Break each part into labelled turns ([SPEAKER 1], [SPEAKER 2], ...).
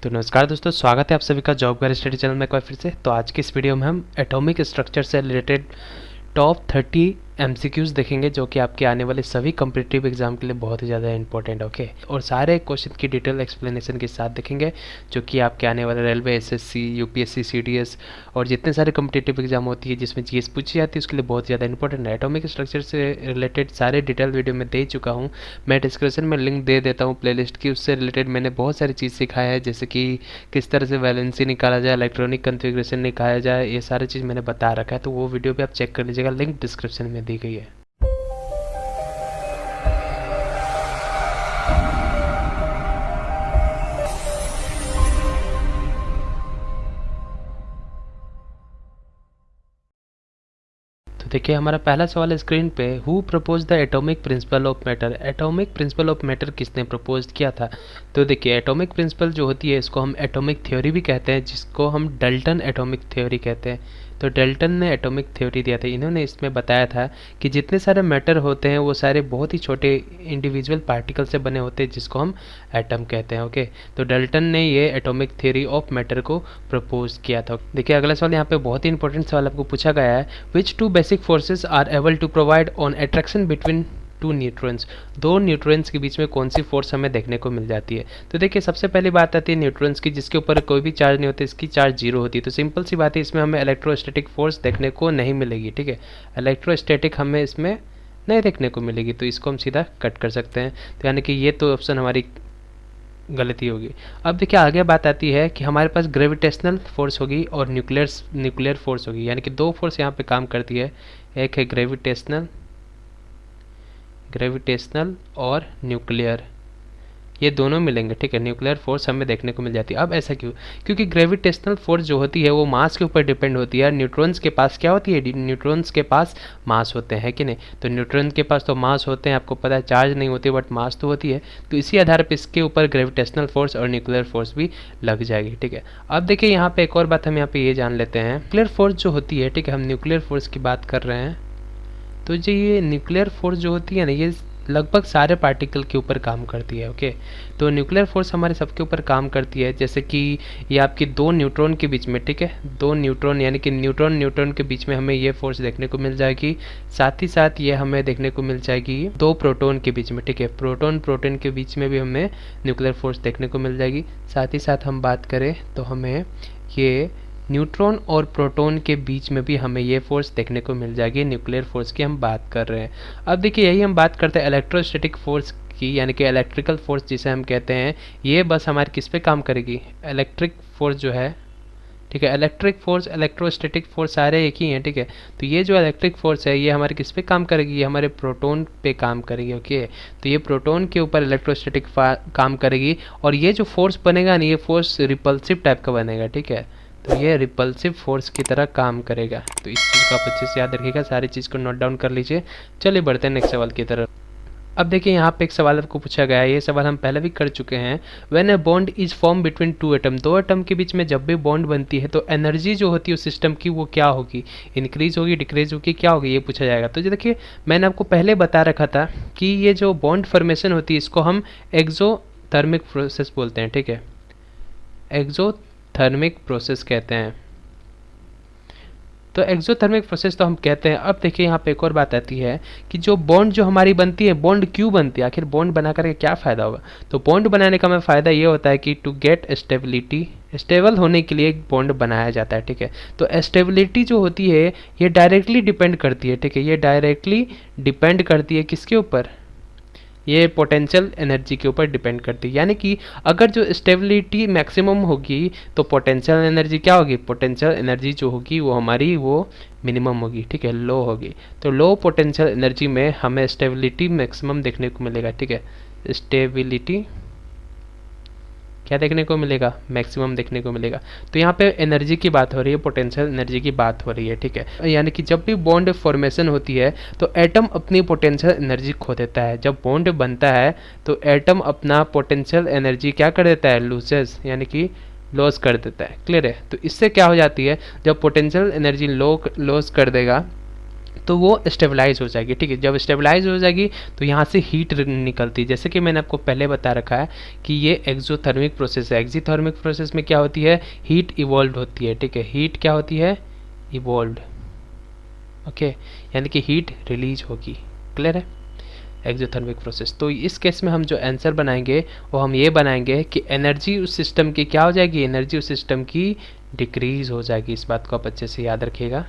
[SPEAKER 1] तो नमस्कार दोस्तों, स्वागत है आप सभी का जॉब का स्टडी चैनल में एक बार फिर से। तो आज की इस वीडियो में हम एटॉमिक स्ट्रक्चर से रिलेटेड टॉप 30 एमसीक्यूज़ देखेंगे जो कि आपके आने वाले सभी कॉम्पिटिटिव एग्जाम के लिए बहुत ही ज़्यादा इंपॉर्टेंट ओके। और सारे क्वेश्चन की डिटेल एक्सप्लेनेशन के साथ देखेंगे जो कि आपके आने वाले रेलवे, एसएससी, यूपीएससी, सीडीएस और जितने सारे कॉम्पिटिटिव एग्जाम होती है जिसमें जीएस पूछी जाती है उसके लिए बहुत ज़्यादा इंपॉर्टेंट है। एटॉमिक स्ट्रक्चर से रिलेटेड सारे डिटेल वीडियो में दे चुका हूँ। मैं डिस्क्रिप्शन में लिंक दे देता हूँ प्लेलिस्ट की, उससे रिलेटेड मैंने बहुत सारी चीज़ सिखाया है, जैसे कि किस तरह से वैलेंसी निकाला जाए, इलेक्ट्रॉनिक कन्फिग्रेशन निकाला जाए, ये सारी चीज़ मैंने बता रखा है। तो वो वीडियो भी आप चेक कर लीजिएगा, लिंक डिस्क्रिप्शन में दी गई है। तो देखिए हमारा पहला सवाल है स्क्रीन पे, who propose the atomic principle of matter. Atomic principle of matter किसने प्रपोज किया था? तो देखिए एटॉमिक प्रिंसिपल जो होती है इसको हम एटॉमिक थ्योरी भी कहते हैं, जिसको हम डल्टन एटॉमिक थ्योरी कहते हैं। तो डल्टन ने एटॉमिक थ्योरी दिया था। इन्होंने इसमें बताया था कि जितने सारे मैटर होते हैं वो सारे बहुत ही छोटे इंडिविजुअल पार्टिकल से बने होते हैं, जिसको हम एटम कहते हैं ओके। तो डल्टन ने ये एटॉमिक थ्योरी ऑफ मैटर को प्रपोज किया था। देखिए अगला सवाल यहाँ पे बहुत ही इंपॉर्टेंट सवाल आपको पूछा गया है, which two basic forces are able to provide on attraction between two neutrons. दो न्यूट्रॉन्स के बीच में कौन सी फोर्स हमें देखने को मिल जाती है? तो देखिए सबसे पहली बात आती है न्यूट्रॉन्स की, जिसके ऊपर कोई भी चार्ज नहीं होता, इसकी चार्ज जीरो होती है। तो सिंपल सी बात है, इसमें हमें इलेक्ट्रोस्टैटिक फोर्स देखने को नहीं मिलेगी, ठीक है। इलेक्ट्रोस्टैटिक हमें इसमें नहीं देखने को मिलेगी, तो इसको हम सीधा कट कर सकते हैं। तो यानी कि ये तो ऑप्शन हमारी गलती होगी। अब देखिए आगे बात आती है कि हमारे पास ग्रेविटेशनल फोर्स होगी और न्यूक्लियर फोर्स होगी, यानी कि दो फोर्स यहाँ पे काम करती है। एक है ग्रेविटेशनल और न्यूक्लियर, ये दोनों मिलेंगे, ठीक है। न्यूक्लियर फोर्स हमें देखने को मिल जाती है। अब ऐसा क्यों? क्योंकि ग्रेविटेशनल फोर्स जो होती है वो मास के ऊपर डिपेंड होती है। न्यूट्रॉन्स के पास क्या होती है? न्यूट्रॉन्स के पास मास होते हैं कि नहीं? तो न्यूट्रॉन के पास तो मास होते हैं, आपको पता है, चार्ज नहीं होती बट मास तो होती है। तो इसी आधार पर इसके ऊपर ग्रेविटेशनल फोर्स और न्यूक्लियर फोर्स भी लग जाएगी, ठीक है। अब देखिए यहाँ पे एक और बात हम यहाँ पे ये जान लेते हैं, न्यूक्लियर फोर्स जो होती है, ठीक है, हम न्यूक्लियर फोर्स की बात कर रहे हैं। तो जो ये न्यूक्लियर फोर्स जो होती है ना, ये लगभग सारे पार्टिकल के ऊपर काम करती है ओके। तो न्यूक्लियर फोर्स हमारे सबके ऊपर काम करती है, जैसे कि ये आपकी दो न्यूट्रॉन के बीच में, ठीक है, दो न्यूट्रॉन यानी कि न्यूट्रॉन के बीच में हमें ये फोर्स देखने को मिल जाएगी। साथ ही साथ ये हमें देखने को मिल जाएगी दो प्रोटॉन के बीच में, ठीक है, प्रोटॉन के बीच में भी हमें न्यूक्लियर फोर्स देखने को मिल जाएगी। साथ ही साथ हम बात करें तो हमें ये न्यूट्रॉन और प्रोटॉन के बीच में भी हमें ये फोर्स देखने को मिल जाएगी। न्यूक्लियर फोर्स की हम बात कर रहे हैं। अब देखिए यही हम बात करते हैं इलेक्ट्रोस्टैटिक फोर्स की, यानी कि इलेक्ट्रिकल फोर्स जिसे हम कहते हैं। ये बस हमारे किस पे काम करेगी? इलेक्ट्रिक फोर्स जो है, ठीक है, इलेक्ट्रिक फोर्स, इलेक्ट्रोस्टैटिक फोर्स सारे एक ही हैं, ठीक है। तो ये जो इलेक्ट्रिक फोर्स है ये हमारे किस पे काम करेगी? ये हमारे प्रोटॉन पे काम करेगी ओके। तो ये प्रोटॉन के ऊपर इलेक्ट्रोस्टैटिक काम करेगी और ये जो फोर्स बनेगा ना, ये फोर्स रिपल्सिव टाइप का बनेगा, ठीक है। तो ये रिपल्सिव फोर्स की तरह काम करेगा। तो इस चीज़ को आप अच्छे से याद रखिएगा, सारी चीज़ को नोट डाउन कर लीजिए। चलिए बढ़ते हैं नेक्स्ट सवाल की तरफ। अब देखिए यहाँ पे एक सवाल आपको पूछा गया है, ये सवाल हम पहले भी कर चुके हैं। When a bond is form between two atom, दो एटम के बीच में जब भी बॉन्ड बनती है तो एनर्जी जो होती है उस सिस्टम की वो क्या होगी? इंक्रीज होगी, डिक्रीज होगी, क्या होगी, ये पूछा जाएगा। तो देखिए मैंने आपको पहले बता रखा था कि ये जो बॉन्ड फॉर्मेशन होती है इसको हम एक्सोथर्मिक प्रोसेस बोलते हैं, ठीक है, एक्सोथर्मिक प्रोसेस कहते हैं। तो एक्सोथर्मिक प्रोसेस तो हम कहते हैं। अब देखिए यहाँ पे एक और बात आती है कि जो बॉन्ड जो हमारी बनती है, बॉन्ड क्यों बनती है? आखिर बॉन्ड बना करके क्या फ़ायदा होगा? तो बॉन्ड बनाने का हमें फ़ायदा ये होता है कि टू गेट स्टेबिलिटी, स्टेबल होने के लिए एक बॉन्ड बनाया जाता है, ठीक है। तो स्टेबिलिटी जो होती है ये डायरेक्टली डिपेंड करती है, ठीक है, ये डायरेक्टली डिपेंड करती है किसके ऊपर? ये पोटेंशियल एनर्जी के ऊपर डिपेंड करती है। यानी कि अगर जो स्टेबिलिटी मैक्सिमम होगी तो पोटेंशियल एनर्जी क्या होगी? पोटेंशियल एनर्जी जो होगी वो हमारी वो मिनिमम होगी, ठीक है, लो होगी। तो लो पोटेंशियल एनर्जी में हमें स्टेबिलिटी मैक्सिमम देखने को मिलेगा, ठीक है। स्टेबिलिटी क्या देखने को मिलेगा? मैक्सिमम देखने को मिलेगा। तो यहाँ पे एनर्जी की बात हो रही है, पोटेंशियल एनर्जी की बात हो रही है, ठीक है। यानी कि जब भी बॉन्ड फॉर्मेशन होती है तो एटम अपनी पोटेंशियल एनर्जी खो देता है। जब बॉन्ड बनता है तो एटम अपना पोटेंशियल एनर्जी क्या कर देता है? लूजेस, यानी कि लॉस कर देता है। क्लियर है? तो इससे क्या हो जाती है, जब पोटेंशियल एनर्जी लॉस कर देगा तो वो स्टेबलाइज हो जाएगी। ठीक है, जब स्टेबलाइज हो जाएगी तो यहाँ से हीट निकलती है। जैसे कि मैंने आपको पहले बता रखा है कि ये एक्सोथर्मिक प्रोसेस है। एक्सोथर्मिक प्रोसेस में क्या होती है, हीट इवॉल्व होती है। ठीक है, हीट क्या होती है, इवॉल्व। ओके, यानी कि हीट रिलीज होगी। क्लियर है, एक्सोथर्मिक प्रोसेस। तो इस केस में हम जो आंसर बनाएंगे वो हम ये बनाएंगे कि एनर्जी उस सिस्टम की क्या हो जाएगी, एनर्जी उस सिस्टम की डिक्रीज हो जाएगी। इस बात को आप अच्छे से याद रखिएगा।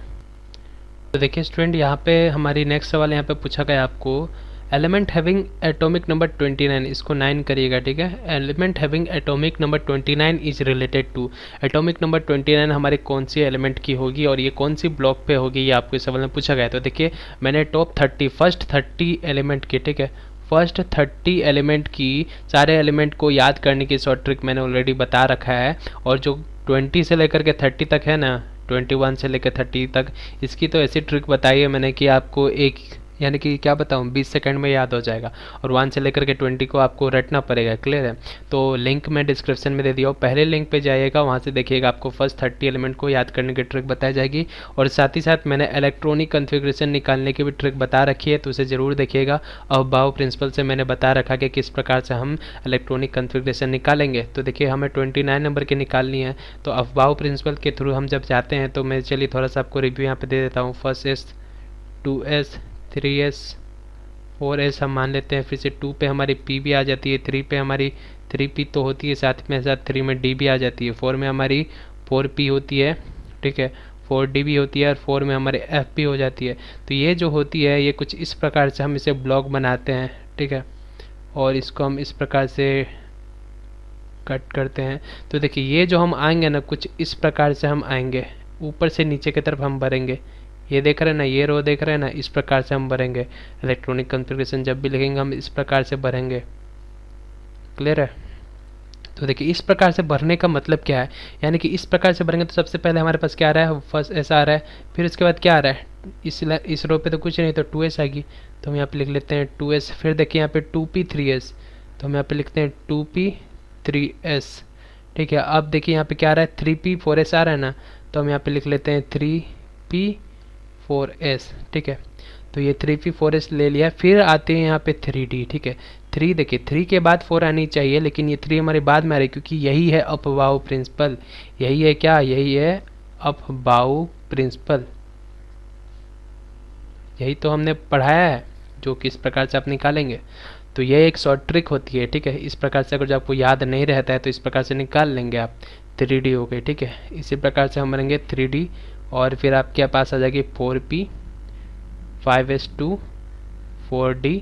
[SPEAKER 1] तो देखिए स्टूडेंट, यहाँ पे हमारी नेक्स्ट सवाल यहाँ पे पूछा गया आपको, एलिमेंट हैविंग एटॉमिक नंबर 29, इसको 9 करिएगा। ठीक है, element having atomic number 29 is related to, atomic number 29 हमारे कौन सी एलिमेंट की होगी और ये कौन सी ब्लॉक पे होगी, ये आपको इस सवाल में पूछा गया। तो देखिए मैंने टॉप 30 फर्स्ट 30 एलिमेंट की, ठीक है, फर्स्ट 30 एलिमेंट की, सारे एलिमेंट को याद करने की शॉर्ट ट्रिक मैंने ऑलरेडी बता रखा है। और जो 20 से लेकर के 30 तक है ना, 21 से लेकर 30 तक, इसकी तो ऐसी ट्रिक बताई है मैंने कि आपको एक, यानी कि क्या बताऊँ, 20 सेकंड में याद हो जाएगा। और 1 से लेकर के 20 को आपको रटना पड़ेगा। क्लियर है, तो लिंक मैं डिस्क्रिप्शन में दे दिया हूँ, पहले लिंक पे जाइएगा, वहाँ से देखिएगा, आपको फर्स्ट 30 एलिमेंट को याद करने की ट्रिक बताई जाएगी। और साथ ही साथ मैंने इलेक्ट्रॉनिक कन्फिग्रेशन निकालने की भी ट्रिक बता रखी है, तो उसे ज़रूर देखिएगा। अफबाउ प्रिंसिपल से मैंने बता रखा कि किस प्रकार से हम इलेक्ट्रॉनिक कन्फिग्रेशन निकालेंगे। तो देखिए हमें 29 नंबर की निकालनी है, तो अफबाउ प्रिंसिपल के थ्रू हम जब जाते हैं, तो मैं चलिए थोड़ा सा आपको रिव्यू यहाँ पे दे देता हूँ। First S, 2S, 3S, 4S हम मान लेते हैं, फिर से 2 पे हमारी P भी आ जाती है, 3 पे हमारी 3P तो होती है, साथ में साथ 3 में D भी आ जाती है, 4 में हमारी 4P होती है। ठीक है, 4D भी होती है, और 4 में हमारे F भी हो जाती है। तो ये जो होती है, ये कुछ इस प्रकार से हम इसे ब्लॉक बनाते हैं। ठीक है, और इसको हम इस प्रकार से कट करते हैं। तो देखिए ये जो हम आएंगे ना, कुछ इस प्रकार से हम आएंगे, ऊपर से नीचे की तरफ हम भरेंगे। ये देख रहे हैं ना, ये रो देख रहे हैं ना, इस प्रकार से हम भरेंगे। इलेक्ट्रॉनिक कॉन्फ़िगरेशन जब भी लिखेंगे हम इस प्रकार से भरेंगे। क्लियर है, तो देखिए इस प्रकार से भरने का मतलब क्या है, यानी कि इस प्रकार से भरेंगे तो सबसे पहले हमारे पास क्या आ रहा है, फर्स्ट S आ रहा है, फिर उसके बाद क्या आ रहा है, इस रो पे तो कुछ नहीं, तो 2S आएगी, तो हम यहाँ पे लिख लेते हैं 2S। फिर देखिए यहाँ पे 2P 3S, तो हम यहाँ पे लिखते हैं 2P 3S। ठीक है, अब देखिए यहाँ पे क्या आ रहा है, 3P 4S आ रहा है ना, तो हम यहाँ पे लिख लेते हैं 3P 4S। ठीक है, तो ये 3P 4S ले लिया। फिर आते हैं यहाँ पे 3D। ठीक है, 3 देखिए 3 के बाद 4 आनी चाहिए, लेकिन ये 3 हमारे बाद में आ रही है, क्योंकि यही है अफबाउ प्रिंसिपल। यही है क्या, यही है अफबाउ प्रिंसिपल, यही तो हमने पढ़ाया है, जो किस प्रकार से आप निकालेंगे। तो ये एक शॉर्ट ट्रिक होती है। ठीक है, इस प्रकार से अगर जो आपको याद नहीं रहता है तो इस प्रकार से निकाल लेंगे आप। 3D हो गई। ठीक है, इसी प्रकार से हम बनेंगे 3D, और फिर आपके पास आ जाएगी 4P 5S2 4D।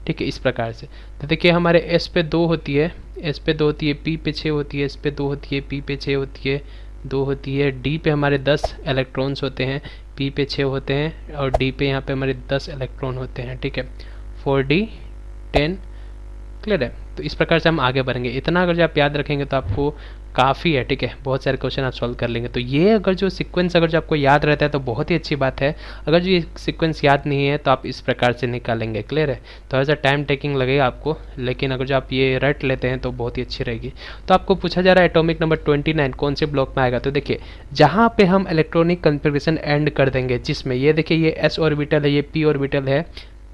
[SPEAKER 1] ठीक है, इस प्रकार से। तो देखिए हमारे S पे 2 होती है, S पे 2 होती है, P पे 6 होती है, S पे 2 होती है, P पे 6 होती है, 2 होती है, D पे हमारे 10 इलेक्ट्रॉन्स होते हैं, P पे 6 होते हैं, और D पे यहाँ पे हमारे 10 इलेक्ट्रॉन होते हैं। ठीक है, 4D 10। क्लियर है, तो इस प्रकार से हम आगे बढ़ेंगे। इतना अगर जो आप याद रखेंगे तो आपको काफ़ी है। ठीक है, बहुत सारे क्वेश्चन आप सॉल्व कर लेंगे। तो ये अगर जो सीक्वेंस अगर जो आपको याद रहता है तो बहुत ही अच्छी बात है। अगर जो ये सीक्वेंस याद नहीं है तो आप इस प्रकार से निकालेंगे। क्लियर है, थोड़ा सा टाइम टेकिंग लगेगा आपको, लेकिन अगर जो आप ये रट लेते हैं तो बहुत ही अच्छी रहेगी। तो आपको पूछा जा रहा है एटॉमिक नंबर 29 कौन से ब्लॉक में आएगा। तो देखिए जहाँ पे हम इलेक्ट्रॉनिक कन्फिग्रेशन एंड कर देंगे, जिसमें ये देखिए ये S ऑर्बिटल है, ये P ऑर्बिटल है,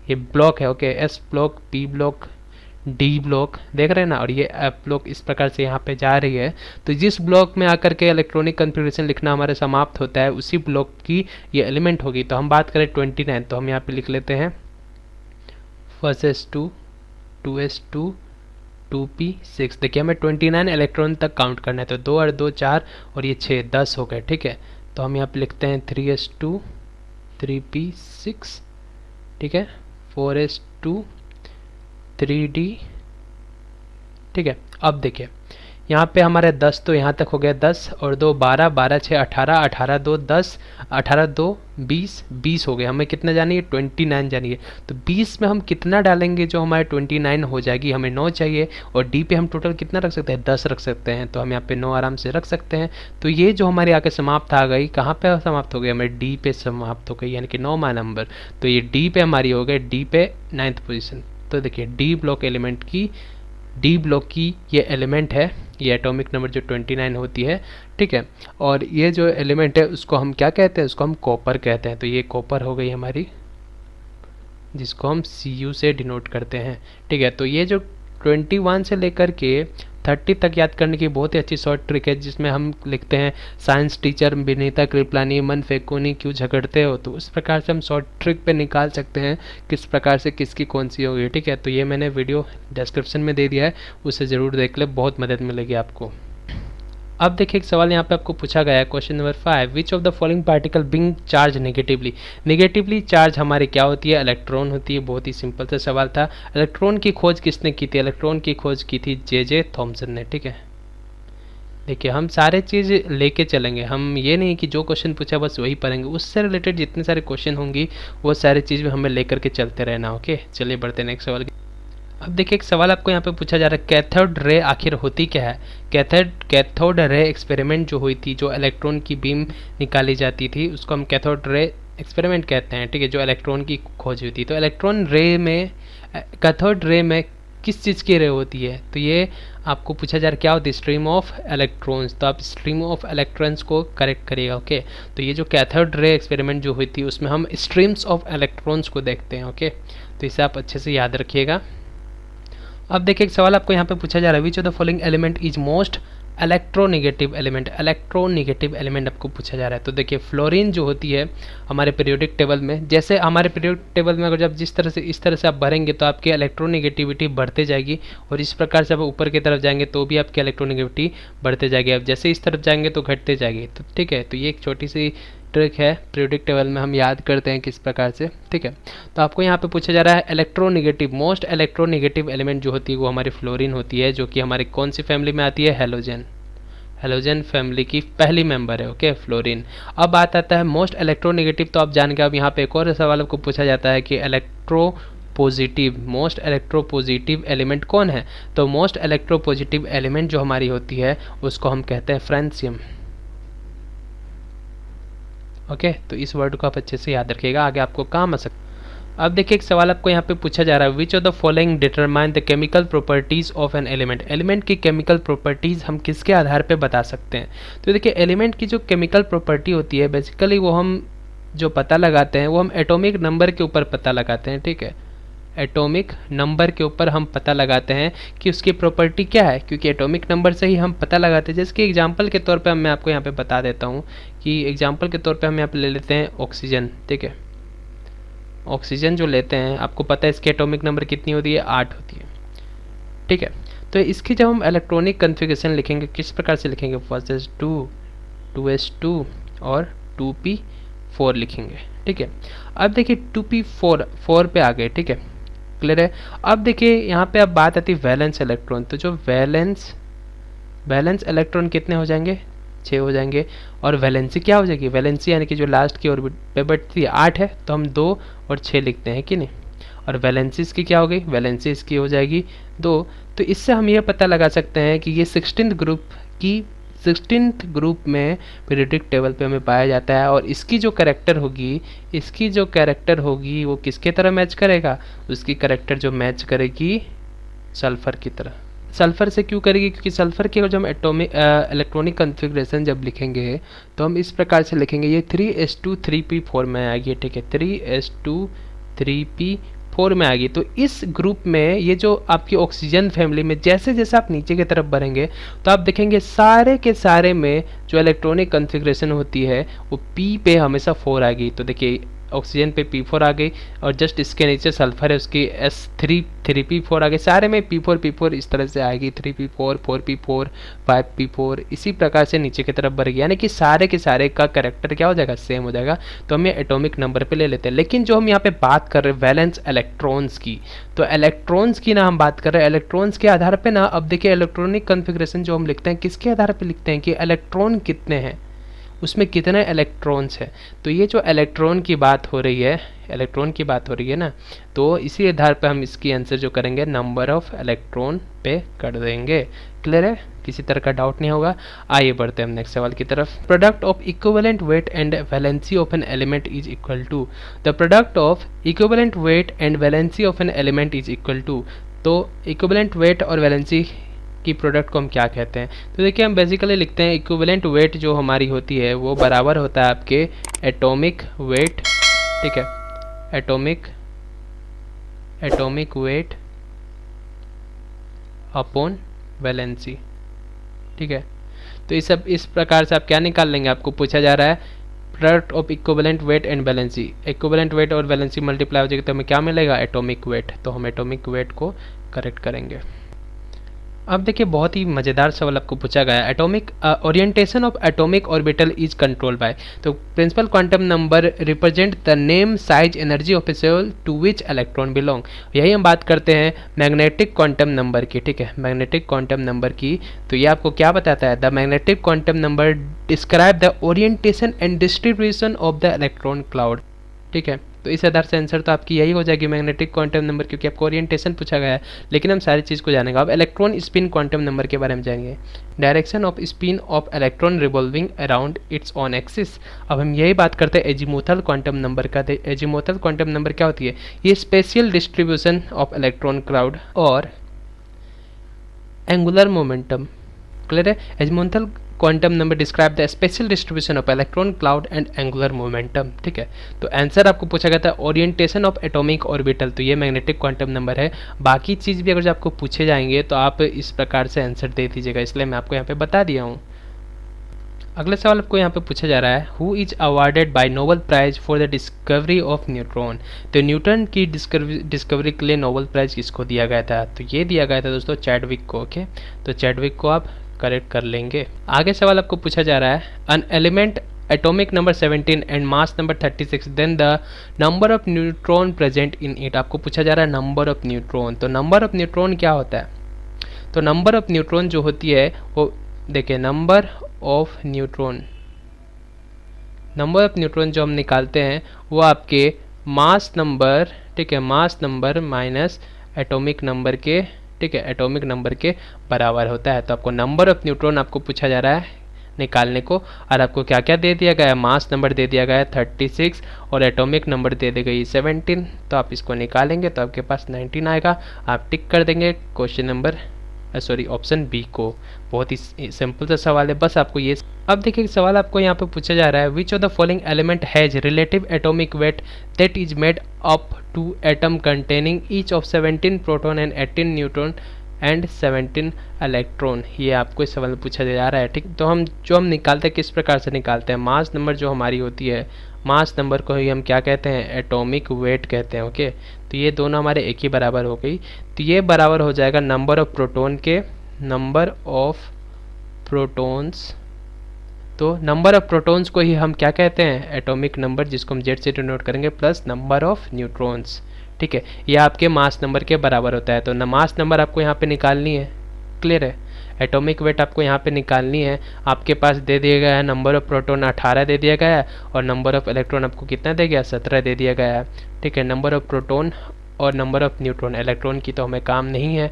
[SPEAKER 1] ये ब्लॉक है। Okay, S block, P block, D block देख रहे हैं ना, और ये F ब्लॉक इस प्रकार से यहाँ पे जा रही है। तो जिस ब्लॉक में आकर के इलेक्ट्रॉनिक कन्फिग्रेशन लिखना हमारे समाप्त होता है, उसी ब्लॉक की ये एलिमेंट होगी। तो हम बात करें 29, तो हम यहाँ पे लिख लेते हैं फर्स्ट S2 2S2 2P 6। देखिए हमें 29 इलेक्ट्रॉन तक काउंट करना है, तो 2 और 2 4 और ये 6 10 हो गए। ठीक है, तो हम यहाँ पे लिखते हैं 3S2 3P 6। ठीक है, 4S2 3D। ठीक है, अब देखिए यहाँ पे हमारे 10 तो यहाँ तक हो गया, 10 और 2 12, 12 6 18, 18 2 10, 18 2 20, 20 हो गए। हमें कितना जानी है, 29 जानी है। तो 20 में हम कितना डालेंगे जो हमारे 29 हो जाएगी, हमें 9 चाहिए। और डी पे हम टोटल कितना रख सकते हैं, 10 रख सकते हैं, तो हम यहाँ पे 9 आराम से रख सकते हैं। तो ये जो हमारी आके समाप्त आ गई, कहाँ पे समाप्त हो गई, हमें डी पे समाप्त हो गई, यानी कि 9वां नंबर। तो ये डी पे हमारी हो गई, डी पे 9th पोजिशन। तो देखिए डी ब्लॉक एलिमेंट की, डी ब्लॉक की ये एलिमेंट है, ये एटॉमिक नंबर जो 29 होती है। ठीक है, और ये जो एलिमेंट है उसको हम क्या कहते हैं, उसको हम कॉपर कहते हैं। तो ये कॉपर हो गई हमारी जिसको हम Cu से डिनोट करते हैं। ठीक है, तो ये जो 21 से लेकर के 30 तक याद करने की बहुत ही अच्छी शॉर्ट ट्रिक है, जिसमें हम लिखते हैं साइंस टीचर विनीता कृपलानी मन फेंकोनी क्यों झगड़ते हो, तो उस प्रकार से हम शॉर्ट ट्रिक पे निकाल सकते हैं किस प्रकार से किसकी कौन सी होगी। ठीक है, तो ये मैंने वीडियो डिस्क्रिप्शन में दे दिया है, उसे ज़रूर देख ले, बहुत मदद मिलेगी आपको। अब देखिए एक सवाल यहाँ पे आपको पूछा गया है, question number 5, which of the following particle being charge negatively. Negatively charge हमारी क्या होती है, इलेक्ट्रॉन होती है। बहुत ही सिंपल सा सवाल था। इलेक्ट्रॉन की खोज किसने की थी, इलेक्ट्रॉन की खोज की थी जे थॉमसन ने। ठीक है, देखिए हम सारे चीज़ लेके चलेंगे, हम ये नहीं कि जो क्वेश्चन पूछा बस वही पढ़ेंगे, उससे रिलेटेड जितने सारे क्वेश्चन होंगी वो सारी चीज़ में हमें लेकर के चलते रहना। ओके, चलिए बढ़ते हैं नेक्स्ट सवाल की। अब देखिए एक सवाल आपको यहाँ पे पूछा जा रहा है, कैथोड रे आखिर होती क्या है। कैथोड रे एक्सपेरिमेंट जो हुई थी, जो इलेक्ट्रॉन की बीम निकाली जाती थी, उसको हम कैथोड रे एक्सपेरिमेंट कहते हैं। ठीक है, जो इलेक्ट्रॉन की खोज हुई थी। तो इलेक्ट्रॉन रे में, कैथोड रे में किस चीज़ की रे होती है, तो ये आपको पूछा जा रहा है क्या होती है, स्ट्रीम ऑफ इलेक्ट्रॉन्स। तो आप स्ट्रीम ऑफ इलेक्ट्रॉन्स को करेक्ट करिएगा। ओके, तो ये जो कैथोड रे एक्सपेरिमेंट जो हुई थी उसमें हम स्ट्रीम्स ऑफ इलेक्ट्रॉन्स को देखते हैं। ओके, तो इसे आप अच्छे से याद रखिएगा। अब देखिए एक सवाल आपको यहाँ पे पूछा जा रहा है, which of the following element is most electronegative element. Electronegative element आपको पूछा जा रहा है। तो देखिए फ्लोरीन जो होती है हमारे पीरियोडिक टेबल में, जैसे हमारे पीरियोडिक टेबल में अगर जब जिस तरह से इस तरह से आप भरेंगे तो आपकी इलेक्ट्रोनेगेटिविटी बढ़ते जाएगी, और इस प्रकार से आप ऊपर की तरफ जाएंगे तो भी आपकी इलेक्ट्रोनेगेटिविटी बढ़ते जाएगी। अब जैसे इस तरफ जाएंगे तो घटते जाएगी। तो ठीक है, तो ये एक छोटी सी ट्रिक है, पीरियोडिक टेबल में हम याद करते हैं किस प्रकार से। ठीक है, तो आपको यहाँ पे पूछा जा रहा है इलेक्ट्रोनेगेटिव, मोस्ट इलेक्ट्रोनेगेटिव एलिमेंट जो होती है वो हमारी फ्लोरीन होती है, जो कि हमारी कौन सी फैमिली में आती है, हेलोजन। हेलोजन फैमिली की पहली मेंबर है। Okay, fluorine. अब बात आता है मोस्ट इलेक्ट्रोनेगेटिव, तो आप जान के अब यहाँ पे एक और सवाल आपको पूछा जाता है कि electro positive, most electropositive element कौन है। तो मोस्ट इलेक्ट्रोपॉजिटिव एलिमेंट जो हमारी होती है उसको हम कहते हैं फ्रांसियम। ओके, तो इस वर्ड को आप अच्छे से याद रखिएगा, आगे आपको काम आ सकता है। अब देखिए एक सवाल आपको यहाँ पे पूछा जा रहा है, which of the following determine the chemical properties of an element. Element की केमिकल प्रॉपर्टीज हम किसके आधार पे बता सकते हैं। तो देखिए एलिमेंट की जो केमिकल प्रॉपर्टी होती है बेसिकली वो हम जो पता लगाते हैं वो हम एटॉमिक नंबर के ऊपर पता लगाते हैं। ठीक है, एटॉमिक नंबर के ऊपर हम पता लगाते हैं कि उसकी प्रॉपर्टी क्या है, क्योंकि एटॉमिक नंबर से ही हम पता लगाते हैं। जैसे कि एग्जांपल के तौर पे मैं आपको यहाँ पे बता देता हूँ कि एग्जांपल के तौर पे हम यहाँ पे ले लेते हैं ऑक्सीजन। ठीक है, ऑक्सीजन जो लेते हैं आपको पता है इसकी एटॉमिक नंबर कितनी होती है, 8 होती है। ठीक है, तो इसकी जब हम इलेक्ट्रॉनिक कन्फिगरेशन लिखेंगे किस प्रकार से लिखेंगे, 1s2 2s2 और 2p4 लिखेंगे। ठीक है, अब देखिए 2p4 4 पे आ गए। ठीक है, क्लियर है। अब देखिए यहाँ पे अब बात आती है वैलेंस इलेक्ट्रॉन। तो जो वैलेंस इलेक्ट्रॉन कितने हो जाएंगे, 6 हो जाएंगे। और वैलेंसी क्या हो जाएगी, वैलेंसी यानी कि जो लास्ट की ऑर्बिट पे बैठती है 8 है, तो हम 2 और 6 लिखते हैं कि नहीं। और वैलेंसी इसकी क्या हो गई, वैलेंसी इसकी हो जाएगी 2। तो इससे हम ये पता लगा सकते हैं कि ये 16th ग्रुप में पीरियोडिक टेबल पे हमें पाया जाता है। और इसकी जो कैरेक्टर होगी वो किसके तरह मैच करेगा, उसकी कैरेक्टर जो मैच करेगी सल्फर की तरह। सल्फर से क्यों करेगी, क्योंकि सल्फर की जो हम एटॉमिक इलेक्ट्रॉनिक कन्फिग्रेशन जब लिखेंगे तो हम इस प्रकार से लिखेंगे, ये 3s2 3p4 में आएगी। ठीक है, 3s2 3p4 में आएगी। तो इस ग्रुप में ये जो आपकी ऑक्सीजन फैमिली में जैसे जैसे आप नीचे की तरफ बढ़ेंगे तो आप देखेंगे सारे के सारे में जो इलेक्ट्रॉनिक कन्फिग्रेशन होती है वो p पे हमेशा 4 आएगी। तो देखिए ऑक्सीजन पे p4 आ गई, और जस्ट इसके नीचे सल्फर है उसकी s3 3p4 आ गई। सारे में p4 इस तरह से आएगी, 3p4 4p4 5p4, इसी प्रकार से नीचे की तरफ बढ़ेगी। यानी कि सारे के सारे का कैरेक्टर क्या हो जाएगा, सेम हो जाएगा। तो हम ये एटॉमिक नंबर पे ले लेते हैं। लेकिन जो हम यहाँ पे बात कर रहे हैं वैलेंस इलेक्ट्रॉन्स की, तो इलेक्ट्रॉन्स की ना हम बात कर रहे हैं, इलेक्ट्रॉन्स के आधार पे ना। अब देखिए इलेक्ट्रॉनिक कन्फिग्रेशन जो हम लिखते हैं किसके आधार पे लिखते हैं कि इलेक्ट्रॉन कितने हैं, उसमें कितने इलेक्ट्रॉन्स हैं। तो ये जो इलेक्ट्रॉन की बात हो रही है ना, तो इसी आधार पे हम इसकी आंसर जो करेंगे नंबर ऑफ इलेक्ट्रॉन पे कर देंगे। क्लियर है, किसी तरह का डाउट नहीं होगा। आइए बढ़ते हैं हम नेक्स्ट सवाल की तरफ। Product of equivalent weight and valency of an element is equal to. The product of equivalent weight and valency of an element is equal to. तो इक्विवेलेंट वेट और वैलेंसी की प्रोडक्ट को हम क्या कहते हैं, तो देखिए हम बेसिकली लिखते हैं इक्विवेलेंट वेट जो हमारी होती है वो बराबर होता है आपके एटॉमिक वेट। ठीक है, atomic atomic weight upon valency. ठीक है, तो इस प्रकार से आप क्या निकाल लेंगे, आपको पूछा जा रहा है product of equivalent weight and valency. Equivalent weight और वैलेंसी मल्टीप्लाई हो जाएगी तो हमें क्या मिलेगा, एटॉमिक वेट। तो हम एटॉमिक वेट को करेक्ट करेंगे। अब देखिए बहुत ही मज़ेदार सवाल आपको पूछा गया है, atomic orientation of atomic orbital is control by. तो principal quantum number represent the name size energy of a cell to which electron belong. यही हम बात करते हैं मैग्नेटिक क्वांटम नंबर की। ठीक है, मैग्नेटिक क्वांटम नंबर की। तो ये आपको क्या बताता है, the magnetic quantum number describe the orientation and distribution of the electron cloud. ठीक है, तो इस आधार से आंसर तो आपकी यही हो जाएगी मैग्नेटिक क्वांटम नंबर, क्योंकि आपको ओरिएंटेशन पूछा गया है। लेकिन हम सारी चीज़ को जानेंगे। अब इलेक्ट्रॉन स्पिन क्वांटम नंबर के बारे में जानेंगे। Direction off spin off electron revolving around its on axis. अब हम यही बात करते हैं एजीमुथल क्वांटम नंबर का। एजीमुथल क्वांटम नंबर क्या होती है, ये special distribution of electron cloud और एंगुलर मोमेंटम। क्लियर है, azimuthal quantum number describe the special distribution of electron cloud and angular momentum. ठीक है, तो आंसर आपको पूछा गया था ओरिएंटेशन ऑफ एटॉमिक ऑर्बिटल, तो ये मैग्नेटिक क्वांटम नंबर है। बाकी चीज़ भी अगर जो आपको पूछे जाएंगे तो आप इस प्रकार से आंसर दे दीजिएगा, इसलिए मैं आपको यहाँ पे बता दिया हूँ। अगला सवाल आपको यहाँ पे पूछा जा रहा है, who is awarded by Nobel prize for the discovery of neutron. तो न्यूटन की डिस्कवरी के लिए नोबेल प्राइज किसको दिया गया था, तो ये दिया गया था दोस्तों चैडविक को। ओके, तो चैडविक को आप करेक्ट कर लेंगे। आगे सवाल आपको पूछा जा रहा है, an element atomic number 17 and mass number 36 then the number of neutron present in it. आपको पूछा जा रहा है नंबर ऑफ न्यूट्रॉन। तो नंबर ऑफ न्यूट्रॉन क्या होता है, तो नंबर ऑफ न्यूट्रॉन जो होती है वो देखिए, नंबर ऑफ न्यूट्रॉन जो हम निकालते हैं वो आपके मास नंबर, ठीक है, mass number minus atomic number के, ठीक है, एटॉमिक नंबर के बराबर होता है। तो आपको नंबर ऑफ न्यूट्रॉन आपको पूछा जा रहा है निकालने को, और आपको क्या क्या दे दिया गया है, मास नंबर दे दिया गया है 36 और एटॉमिक नंबर दे दी गई 17। तो आप इसको निकालेंगे तो आपके पास 19 आएगा। आप टिक कर देंगे क्वेश्चन नंबर ऑप्शन बी को। बहुत ही सिंपल सा सवाल है, बस आपको ये। अब देखिए सवाल आपको यहाँ पे पूछा जा रहा है, which of the following element has relative atomic weight that is made up to atom containing each of 17 proton and 18 neutron and 17 electron. ये आपको इस सवाल में पूछा जा रहा है। ठीक, तो हम निकालते हैं किस प्रकार से निकालते हैं, मास नंबर जो हमारी होती है, मास नंबर को ही हम क्या कहते हैं, एटॉमिक वेट कहते हैं। ओके, तो ये दोनों हमारे एक ही बराबर हो गई। तो ये बराबर हो जाएगा नंबर ऑफ प्रोटॉन के, नंबर ऑफ प्रोटॉन्स। तो नंबर ऑफ प्रोटॉन्स को ही हम क्या कहते हैं, एटॉमिक नंबर, जिसको हम जेड से डिनोट करेंगे, प्लस नंबर ऑफ न्यूट्रॉन्स। ठीक है, ये आपके मास नंबर के बराबर होता है। तो मास नंबर आपको यहाँ पे निकालनी है। क्लियर है, एटॉमिक वेट आपको यहाँ पे निकालनी है। आपके पास दे दिया गया है नंबर ऑफ प्रोटॉन 18 दे दिया गया है, और नंबर ऑफ इलेक्ट्रॉन आपको कितना दे गया, 17 दे दिया गया है। ठीक है, नंबर ऑफ प्रोटॉन और नंबर ऑफ न्यूट्रॉन, इलेक्ट्रॉन की तो हमें काम नहीं है।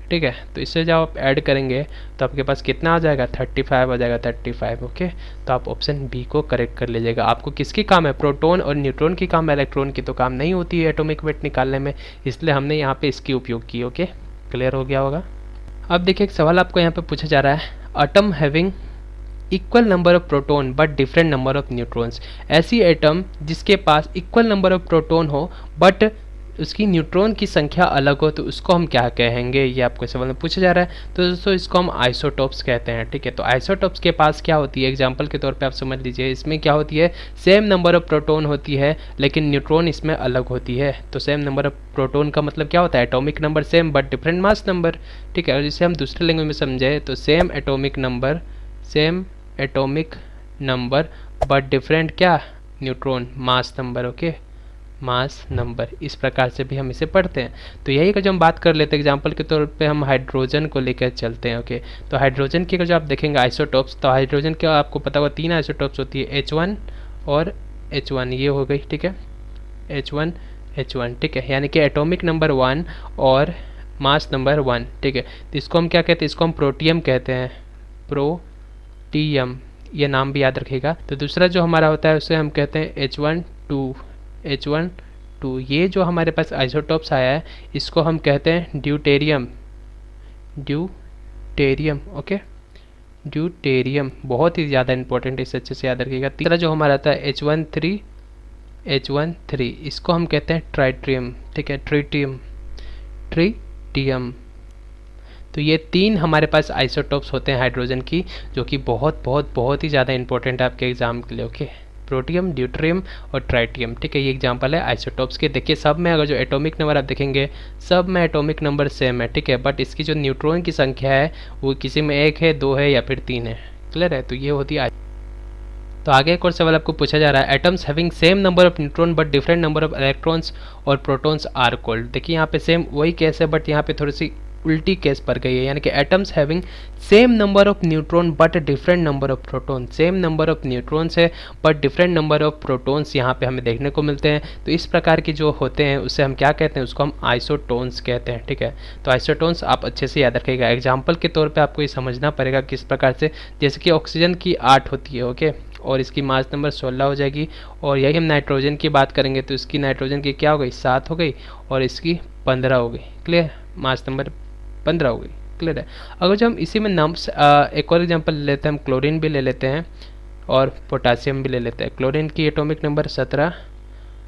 [SPEAKER 1] ठीक है, तो इससे जब आप ऐड करेंगे तो आपके पास कितना आ जाएगा, 35 आ जाएगा, 35। ओके, तो आप ऑप्शन बी को करेक्ट कर लीजिएगा। आपको किसकी काम है, प्रोटॉन और न्यूट्रॉन की काम है, इलेक्ट्रॉन की तो काम नहीं होती है एटॉमिक वेट निकालने में, इसलिए हमने यहाँ पे इसकी उपयोग की। ओके, क्लियर हो गया होगा। अब देखिए एक सवाल आपको यहाँ पे पूछा जा रहा है, atom having equal number of proton but different number of neutrons. ऐसी एटम जिसके पास इक्वल नंबर ऑफ प्रोटॉन हो बट उसकी न्यूट्रॉन की संख्या अलग हो, तो उसको हम क्या कहेंगे, ये आपको सवाल में पूछा जा रहा है। तो दोस्तों इसको हम आइसोटॉप्स कहते हैं। ठीक है, तो आइसोटॉप्स के पास क्या होती है, एग्जांपल के तौर पे आप समझ लीजिए, इसमें क्या होती है, सेम नंबर ऑफ प्रोटॉन होती है लेकिन न्यूट्रॉन इसमें अलग होती है। तो सेम नंबर ऑफ प्रोटॉन का मतलब क्या होता है, atomic number same but different mass number. ठीक है, और जिसे हम दूसरे लैंग्वेज में समझे तो same atomic number but different क्या, neutron mass number. Okay, mass number, इस प्रकार से भी हम इसे पढ़ते हैं। तो यही का जो हम बात कर लेते हैं, एग्जांपल के तौर पे हम हाइड्रोजन को लेकर चलते हैं। ओके, तो हाइड्रोजन की अगर जो आप देखेंगे आइसोटॉप्स, तो हाइड्रोजन के आपको पता होगा 3 आइसोटॉप्स होती है, H1 और H1, ये हो गई। ठीक है, H1, ठीक है, यानी कि एटॉमिक नंबर 1 और मास नंबर 1। ठीक है, तो इसको हम क्या कहते हैं, इसको हम प्रोटियम कहते हैं, प्रोटियम, ये नाम भी याद रखिएगा। तो दूसरा जो हमारा होता है उसे हम कहते हैं H12। ये जो हमारे पास आइसोटॉप्स आया है इसको हम कहते हैं ड्यूटेरियम। ओके, ड्यूटेरियम बहुत ही ज़्यादा इंपॉर्टेंट, इसे अच्छे से याद रखिएगा। तीसरा जो हमारा आता है H13, इसको हम कहते हैं ट्राइट्रियम। ठीक है, ट्रिटियम, ट्रीटियम। तो ये 3 हमारे पास आइसोटोप्स होते हैं हाइड्रोजन की, जो कि बहुत ही ज़्यादा इंपॉर्टेंट है आपके एग्जाम के लिए। ओके, प्रोटियम, ड्यूटेरियम और ट्राइटियम। ठीक है, ये एग्जांपल है आइसोटोप्स के। देखिए सब में अगर जो एटॉमिक नंबर आप देखेंगे, सब में एटॉमिक नंबर सेम है। ठीक है, बट इसकी जो न्यूट्रॉन की संख्या है वो किसी में 1 है, 2 है या फिर 3 है। क्लियर है? तो ये होती है। तो आगे एक और सवाल आपको पूछा जा रहा है, atoms having same number of neutron but different number of electrons और प्रोटॉन्स आर कॉल्ड। देखिए यहाँ पे सेम वही केस है, बट यहाँ पे थोड़ी सी उल्टी केस पर गई है, यानी कि atoms having same number of neutron but different number of proton. Same number of neutrons है but different number of protons यहाँ पे हमें देखने को मिलते हैं। तो इस प्रकार के जो होते हैं उससे हम क्या कहते हैं, उसको हम आइसोटोन्स कहते हैं। ठीक है, तो आइसोटोन्स आप अच्छे से याद रखिएगा। एग्जाम्पल के तौर पर आपको ये समझना पड़ेगा किस प्रकार से, जैसे कि ऑक्सीजन की 8 होती है, ओके, और इसकी मास नंबर 16 हो जाएगी। और यही हम नाइट्रोजन की बात करेंगे तो इसकी नाइट्रोजन की क्या हो गई, 7 हो गई, और इसकी 15 हो गई। क्लियर, मास नंबर 15 हो गई। क्लियर है? अगर जो हम इसी में एक और एग्जांपल ले लेते हैं, हम क्लोरीन भी ले लेते हैं और पोटासियम भी ले लेते हैं। क्लोरीन की एटॉमिक नंबर 17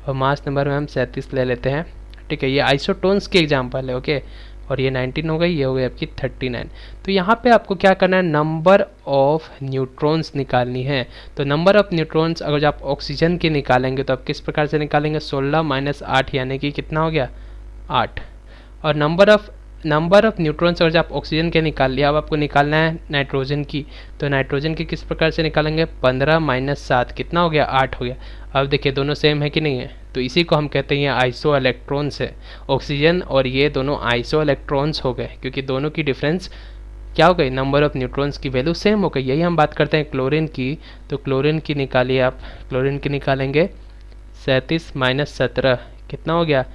[SPEAKER 1] और मास नंबर में हम 37 ले लेते हैं। ठीक है, ये आइसोटोन्स के एग्जांपल है। ओके, और ये 19 हो गई, ये हो गई आपकी 39। तो यहाँ पे आपको क्या करना है, नंबर ऑफ न्यूट्रॉन्स निकालनी है। तो नंबर ऑफ न्यूट्रॉन्स अगर जो आप ऑक्सीजन के निकालेंगे तो आप किस प्रकार से निकालेंगे, 16 माइनस 8 यानी कि कितना हो गया, 8। और नंबर ऑफ न्यूट्रॉन्स अगर जो आप ऑक्सीजन के निकाल लिया, अब आपको निकालना है नाइट्रोजन की। तो नाइट्रोजन की किस प्रकार से निकालेंगे, 15 माइनस 7 कितना हो गया, 8 हो गया। अब देखिए दोनों सेम है कि नहीं है, तो इसी को हम कहते हैं आइसो इलेक्ट्रॉन्स है। ऑक्सीजन और ये दोनों आइसो इलेक्ट्रॉन्स हो गए, क्योंकि दोनों की डिफरेंस क्या हो गई, नंबर ऑफ न्यूट्रॉन्स की वैल्यू सेम हो गई। यही हम बात करते हैं क्लोरीन की। तो क्लोरीन की निकालिए आप, क्लोरीन की निकालेंगे 37 माइनस 17 कितना हो गया,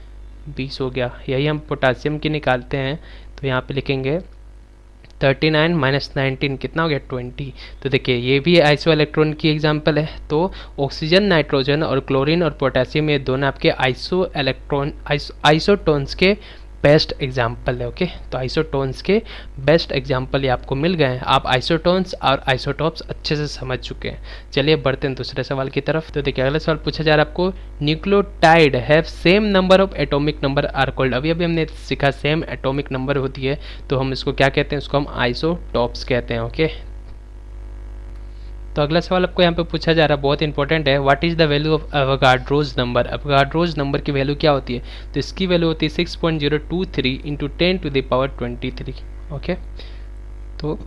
[SPEAKER 1] 20 हो गया। यही हम पोटासियम की निकालते हैं, तो यहाँ पे लिखेंगे 39 माइनस 19 कितना हो गया, 20। तो देखिए ये भी आइसो इलेक्ट्रॉन की एग्जांपल है। तो ऑक्सीजन, नाइट्रोजन और क्लोरीन और पोटेशियम, ये दोनों आपके आइसोटोन्स के बेस्ट एग्जाम्पल है। ओके, तो आइसोटोन्स के बेस्ट एग्जाम्पल ये आपको मिल गए हैं। आप आइसोटोन्स और आइसोटॉप्स अच्छे से समझ चुके हैं। चलिए बढ़ते हैं दूसरे सवाल की तरफ। तो देखिए अगला सवाल पूछा जा रहा है आपको, nucleotide have same number of atomic number are called. अभी हमने सीखा सेम एटॉमिक नंबर होती है, तो हम इसको क्या कहते हैं, उसको हम आइसोटॉप्स कहते हैं। ओके, तो अगला सवाल आपको यहाँ पे पूछा जा रहा है, बहुत इंपॉर्टेंट है, what is the value of Avogadro's number. Avogadro's number की वैल्यू क्या होती है, तो इसकी वैल्यू होती है 6.023 इंटू 10⁻23। ओके, तो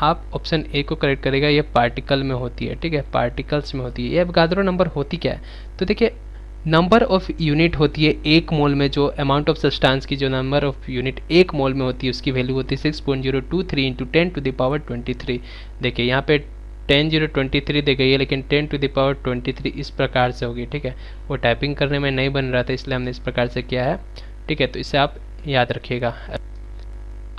[SPEAKER 1] आप ऑप्शन ए को करेक्ट करेगा, ये पार्टिकल में होती है। ठीक है, पार्टिकल्स में होती है। ये अवोगाड्रो नंबर होती क्या है, तो देखिए नंबर ऑफ यूनिट होती है एक मोल में, जो अमाउंट ऑफ सब्सटेंस की जो नंबर ऑफ यूनिट एक मोल में होती है उसकी वैल्यू होती है 6.023 इंटू 10⁻23। देखिए यहाँ पे 10⁻23 दे गई है, लेकिन 10⁻23 इस प्रकार से होगी। ठीक है, वो टाइपिंग करने में नहीं बन रहा था, इसलिए हमने इस प्रकार से किया है। ठीक है, तो इसे आप याद रखिएगा।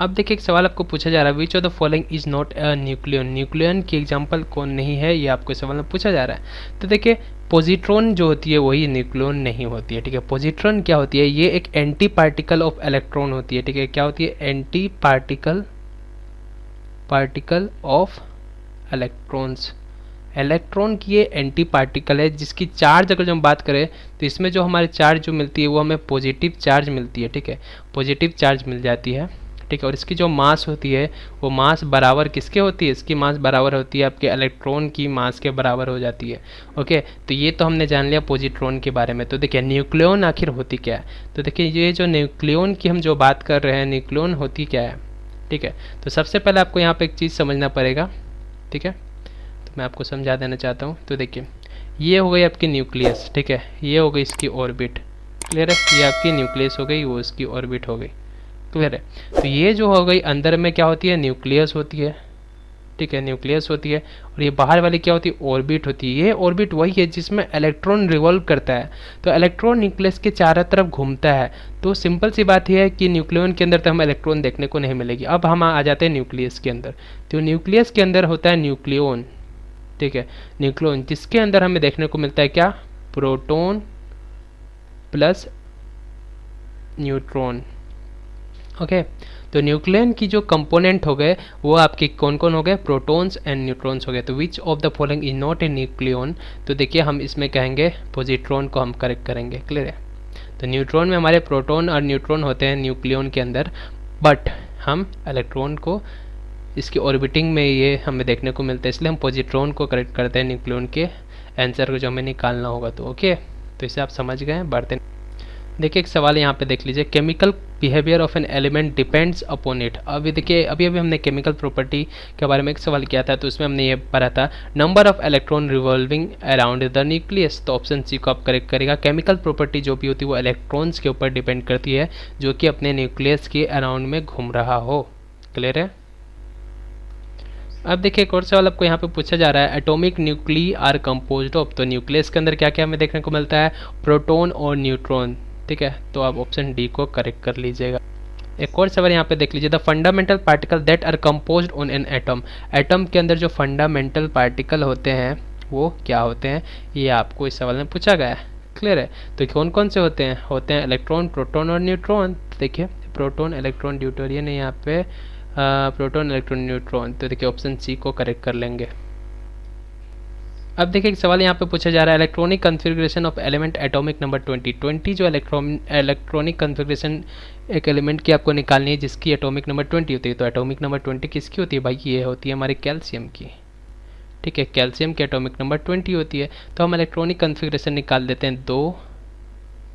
[SPEAKER 1] अब देखिए एक सवाल आपको पूछा जा रहा है, which of the following is not a nucleon. Nucleon की एग्जांपल कौन नहीं है, ये आपको सवाल में पूछा जा रहा है। तो देखिए पॉजिट्रॉन जो होती है वही न्यूक्लियन नहीं होती है। ठीक है, पॉजिट्रॉन क्या होती है, ये एक एंटी पार्टिकल ऑफ इलेक्ट्रॉन होती है। ठीक है, क्या होती है, anti particle of electrons. Electron की ये एंटी पार्टिकल है, जिसकी चार्ज अगर जो हम बात करें तो इसमें जो हमारे चार्ज जो मिलती है वो हमें पॉजिटिव चार्ज मिलती है। ठीक है, पॉजिटिव चार्ज मिल जाती है। ठीक है, और इसकी जो मास होती है वो मास बराबर किसके होती है, इसकी मास बराबर होती है आपके इलेक्ट्रॉन की मास के बराबर हो जाती है। ओके, तो ये तो हमने जान लिया पॉजिट्रॉन के बारे में। तो देखिए न्यूक्लियन आखिर होती क्या है, तो देखिए ये जो न्यूक्लियन की हम जो बात कर रहे हैं, न्यूक्लियन होती क्या है। ठीक है, तो सबसे पहले आपको यहाँ पे एक चीज़ समझना पड़ेगा। ठीक है, तो मैं आपको समझा देना चाहता हूँ। तो देखिए ये हो गई आपकी न्यूक्लियस। ठीक है, ये हो गई इसकी ऑर्बिट। क्लियर है, ये आपकी न्यूक्लियस हो गई, वो इसकी ऑर्बिट हो गई। क्लियर है, तो ये जो हो गई अंदर में क्या होती है, न्यूक्लियस होती है। ठीक है, न्यूक्लियस होती है, और ये बाहर वाली क्या होती है, ऑर्बिट होती है। ये ऑर्बिट वही है जिसमें इलेक्ट्रॉन रिवॉल्व करता है। तो इलेक्ट्रॉन न्यूक्लियस के चारों तरफ घूमता है। तो सिंपल सी बात यह है कि न्यूक्लियन के अंदर तो हमें इलेक्ट्रॉन देखने को नहीं मिलेगी। अब हम आ जाते हैं न्यूक्लियस के अंदर। तो न्यूक्लियस के अंदर होता है न्यूक्लियन। ठीक है, न्यूक्लियन जिसके अंदर हमें देखने को मिलता है क्या, प्रोटॉन प्लस न्यूट्रॉन। ओके, तो न्यूक्लियन की जो कंपोनेंट हो गए वो आपके कौन कौन हो गए, प्रोटॉन्स एंड न्यूट्रॉन्स हो गए। तो विच of the following is not a nucleon, तो देखिए हम इसमें कहेंगे पॉजिट्रॉन को हम करेक्ट करेंगे। क्लियर है, तो न्यूट्रॉन में हमारे प्रोटॉन और न्यूट्रॉन होते हैं न्यूक्लियन के अंदर, बट हम इलेक्ट्रॉन को इसकी ऑर्बिटिंग में ये हमें देखने को मिलता है, इसलिए हम पॉजिट्रॉन को करेक्ट करते हैं न्यूक्लियन के आंसर को जो हमें निकालना होगा। तो ओके, तो इसे आप समझ गए। बढ़ते देखिए, एक सवाल यहाँ पे देख लीजिए, chemical behaviour of an element depends upon it. अभी देखिए, अभी हमने केमिकल प्रॉपर्टी के बारे में एक सवाल किया था, तो उसमें हमने ये पढ़ा था number of electron revolving around the nucleus. तो ऑप्शन सी को आप करेक्ट करेगा। केमिकल प्रॉपर्टी जो भी होती है वो इलेक्ट्रॉन्स के ऊपर डिपेंड करती है जो कि अपने न्यूक्लियस के अराउंड में घूम रहा हो। क्लियर है? अब देखिए, एक और सवाल आपको यहाँ पे पूछा जा रहा है, atomic nuclei are composed of. तो न्यूक्लियस के अंदर क्या क्या हमें देखने को मिलता है? प्रोटॉन और न्यूट्रॉन। ठीक है, तो आप ऑप्शन डी को करेक्ट कर लीजिएगा। एक और सवाल यहाँ पे देख लीजिए, the fundamental particle that are composed on an atom. Atom के अंदर जो फंडामेंटल पार्टिकल होते हैं वो क्या होते हैं, ये आपको इस सवाल में पूछा गया है। क्लियर है? तो कौन कौन से होते हैं? होते हैं इलेक्ट्रॉन, प्रोटॉन और न्यूट्रॉन। देखिए, प्रोटॉन, इलेक्ट्रॉन, ड्यूटेरियम है यहाँ पे, प्रोटॉन, इलेक्ट्रॉन, न्यूट्रॉन। तो देखिए ऑप्शन सी को करेक्ट कर लेंगे। अब देखिए, एक सवाल यहाँ पे पूछा जा रहा है, electronic configuration of element atomic number 20 जो इलेक्ट्रॉनिक कन्फिग्रेशन एक एलिमेंट की आपको निकालनी है जिसकी एटॉमिक नंबर 20 होती है। तो एटॉमिक नंबर 20 किसकी होती है भाई? ये होती है हमारे कैल्शियम की। ठीक है, कैल्शियम की एटॉमिक नंबर 20 होती है। तो हम इलेक्ट्रॉनिक कन्फिग्रेशन निकाल देते हैं 2,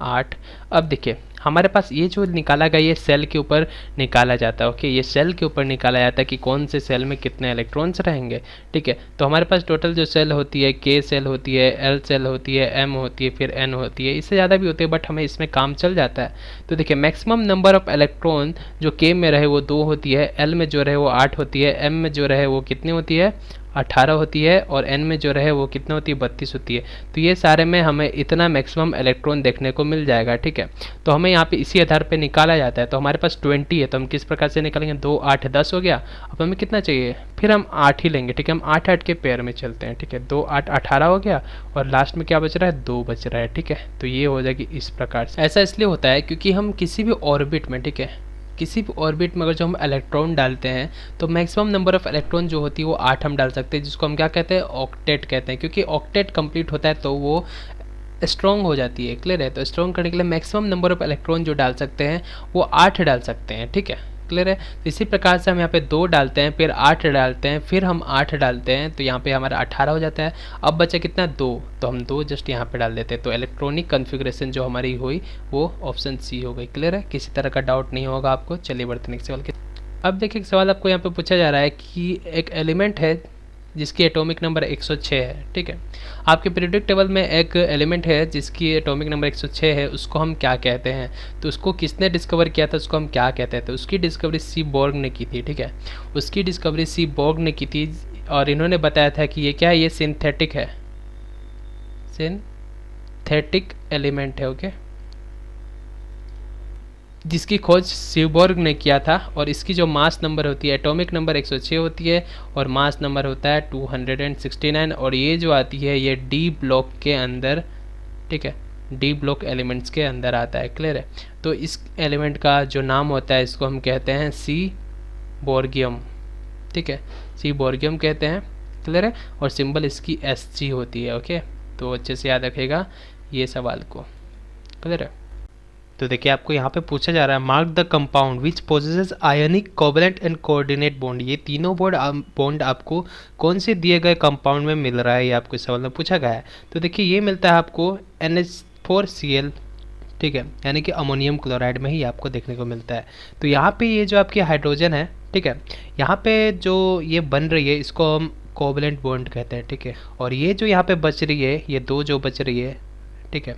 [SPEAKER 1] 8। अब देखिए, हमारे पास ये जो निकाला गया ये सेल के ऊपर निकाला जाता है। ओके, ये सेल के ऊपर निकाला जाता है कि कौन से सेल में कितने इलेक्ट्रॉन्स रहेंगे। ठीक है, तो हमारे पास टोटल जो सेल होती है, के सेल होती है, एल सेल होती है, एम होती है, फिर एन होती है, इससे ज़्यादा भी होती है, बट हमें इसमें काम चल जाता है। तो देखिए, मैक्सिमम नंबर ऑफ इलेक्ट्रॉन जो के में रहे वो 2 होती है, एल में जो रहे वो 8 होती है, एम में जो रहे वो कितनी होती है? 18 होती है, और एन में जो रहे वो कितना होती है? 32 होती है। तो ये सारे में हमें इतना मैक्सिमम इलेक्ट्रॉन देखने को मिल जाएगा। ठीक है, तो हमें यहाँ पे इसी आधार पे निकाला जाता है। तो हमारे पास 20 है, तो हम किस प्रकार से निकालेंगे? 2, 8, 10 हो गया। अब हमें कितना चाहिए? फिर हम 8 ही लेंगे। ठीक है, हम 8, 8 के पेयर में चलते हैं। ठीक है, 2, 8, 18 हो गया, और लास्ट में क्या बच रहा है? 2 बच रहा है। ठीक है, तो ये हो जाएगी इस प्रकार से। ऐसा इसलिए होता है क्योंकि हम किसी भी ऑर्बिट में, ठीक है, किसी भी ऑर्बिट में अगर जो हम इलेक्ट्रॉन डालते हैं तो मैक्सिमम नंबर ऑफ इलेक्ट्रॉन जो होती है वो 8 हम डाल सकते हैं, जिसको हम क्या कहते हैं? ऑक्टेट कहते हैं। क्योंकि ऑक्टेट कंप्लीट होता है तो वो स्ट्रॉन्ग हो जाती है। क्लियर है? तो स्ट्रॉन्ग करने के लिए मैक्सिमम नंबर ऑफ इलेक्ट्रॉन जो डाल सकते हैं वो 8 डाल सकते हैं। ठीक है, क्लियर है? तो इसी प्रकार से हम यहाँ पे 2 डालते हैं, फिर 8 डालते हैं, फिर हम 8 डालते हैं, तो यहाँ पे हमारा 18 हो जाता है। अब बचा कितना? 2, तो हम 2 जस्ट यहाँ पे डाल देते हैं। तो इलेक्ट्रॉनिक कन्फिग्रेशन जो हमारी हुई वो ऑप्शन सी हो गई। क्लियर है? किसी तरह का डाउट नहीं होगा आपको। चलिए बढ़ते हैं नेक्स्ट सवाल के। अब देखिए, एक सवाल आपको यहाँ पे पूछा जा रहा है कि एक एलिमेंट है जिसकी एटॉमिक नंबर 106 है। ठीक है, आपके पीरियोडिक टेबल में एक एलिमेंट है जिसकी एटॉमिक नंबर 106 है, उसको हम क्या कहते हैं? तो उसको किसने डिस्कवर किया था, उसको हम क्या कहते हैं? तो उसकी डिस्कवरी सी बोर्ग ने की थी। ठीक है, उसकी डिस्कवरी सी बोर्ग ने की थी, और इन्होंने बताया था कि ये क्या है? ये सिंथेटिक है, सिंथेटिक एलिमेंट है। ओके, जिसकी खोज सीबोर्ग ने किया था, और इसकी जो मास नंबर होती है, एटॉमिक नंबर 106 होती है, और मास नंबर होता है 269, और ये जो आती है ये डी ब्लॉक के अंदर, ठीक है, डी ब्लॉक एलिमेंट्स के अंदर आता है। क्लियर है? तो इस एलिमेंट का जो नाम होता है इसको हम कहते हैं सी बोर्गियम। ठीक है, सी बोर्गियम कहते हैं। क्लियर है? और सिंबल इसकी SG होती है। ओके, तो अच्छे से याद रखेगा ये सवाल को। क्लियर है? तो देखिए, आपको यहाँ पे पूछा जा रहा है, mark the compound which possesses ionic, covalent and coordinate bond. ये तीनों बॉन्ड आपको कौन से दिए गए कंपाउंड में मिल रहा है, ये आपको इस सवाल में पूछा गया है। तो देखिए, ये मिलता है आपको NH4Cl, ठीक है, यानी कि अमोनियम क्लोराइड में ही आपको देखने को मिलता है। तो यहाँ पे ये जो आपकी हाइड्रोजन है, ठीक है, यहाँ पे जो ये बन रही है इसको हम कोवलेंट बॉन्ड कहते हैं। ठीक है, और ये जो यहाँ पे बच रही है, ये 2 जो बच रही है, ठीक है,